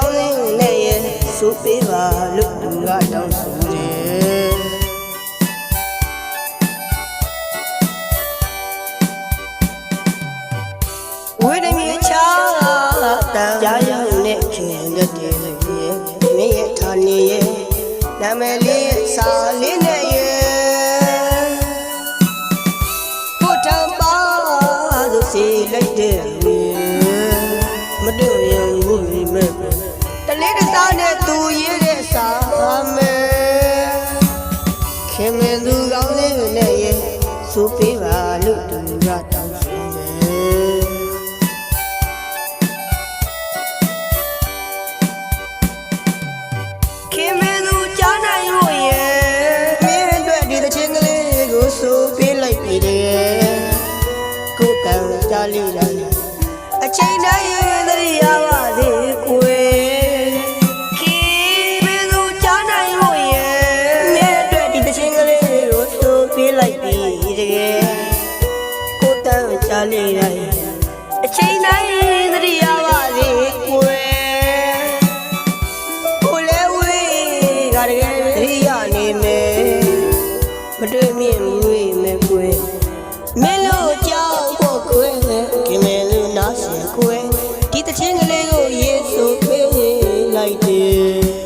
ကောင်းလေးနဲ့ရဲ့ဆိုပေးပါလို့သူကတောင်းဆိုတယ်ဝိဒမြေချာတန်ကြားရောက်နဲ့ခင်တဲ့တည်းရဲ့မင်းရဲ့ဌာနေရဲ့နာမည်လေးစာလေးနဲ့ရဲ့ကိုထမ်းပါဆိုစီလိုက်တဲ့မတွေ့ရင်ဘူးမဲ့တလေးတစားနဲ့သူရေးတဲ့စာမယ်ခင်မင်းသူကောင်းလေးနဲ့ရဲ့ဆိုပေးပါလို့သူကတောင်းဆိုတယ်ခင်မင်းသူကြားနိုင်လို့ရဲ့မင်းအတွက်ဒီတခြင်းကလေးကိုဆိုပေးလိုက်ပြီတဲ့ကိုတန်ကြားလေးတိုင်းအချိန်တိုင်းသတိရပါစေကွယ်ခင်မင်းသူကြားနိုင်လို့ရဲ့မင်းအတွက်ဒီတခြင်းကလေးကိုဆိုပေးလိုက်ပြီတဲ့ကိုတန်ကြားလေးတိုင်းအချိန်တိုင်းသတိရပါစေကွယ်တကယ်သတိရနေမယ်မတွေ့မြင်ဘူးမဲ့ကွယ်မင်းတို့ကြောက်ဖို့ကွယ်ခင်မင်းတို့နားဆင်ကွယ်ဒီတခြင်းကလေးကိုယေရှုပေးလိုက်တယ်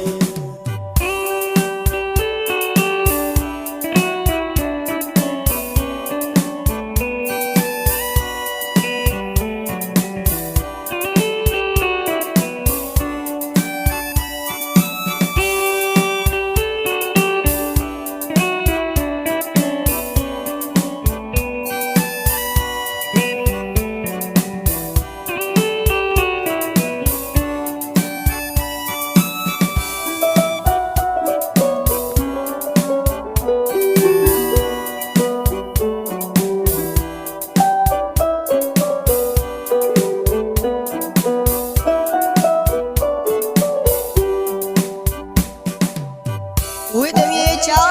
ဝိတမြေချာ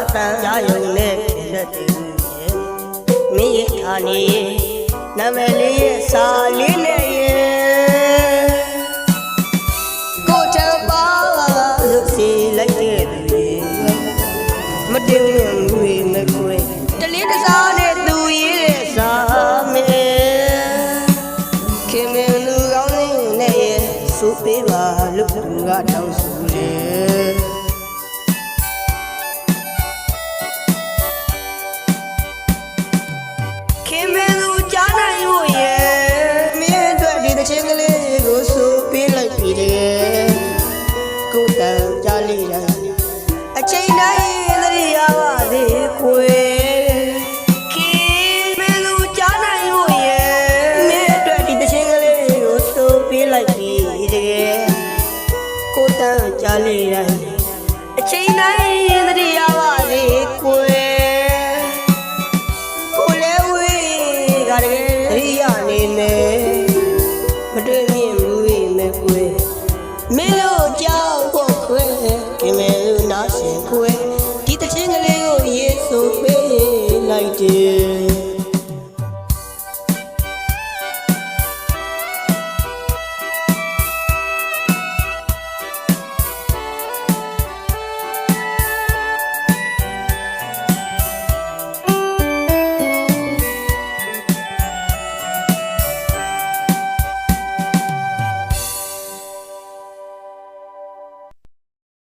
အတန်ကြားရုံနဲ့လက်တည်းမင်းရဲ့ဌာနေရဲ့နာမည်လေးရဲ့စာလေးနဲ့ရဲ့ကိုထမ်းပါလို့စီလိုက်တဲ့သူမတင်ရင်ဘူးမကွယ်တလေးတစားနဲ့သူရေးတဲ့စာမယ်ခင်မင်းလူကောင်းလေးနဲ့ရဲ့ဆိုပေးပါလို့သူကတောင်းဆိုတယ်ခင်မင်းသူကြားနိုင်လို့ရဲ့မင်းအတွက်ဒီတခြင်းကလေးကိုဆိုပေးလိုက်ပြီတဲ့ကိုတန်ကြားလေးတိုင်းအချိန်တိုင်းသတိရပါစေခွေခင်မင်းသူကြားနိုင်လို့ရဲ့မင်းအတွက်ဒီတခြင်းကလေးကိုဆိုပေးလိုက်ပြီတဲ့ကိုတန်ကြားလေးတိုင်းအချိန်တိုင်းသတိရပါစေခွေတကယ်သတိရနေမယ်မတွေ့မြင်ဘူးမဲ့ကွယ်မင်းတို့ကြောက်ဖို့ခွဲခင်မင်းတို့နားဆင်ခွဲဒီတခြင်းကလေးကိုယေရှုပေးလိုက်တယ်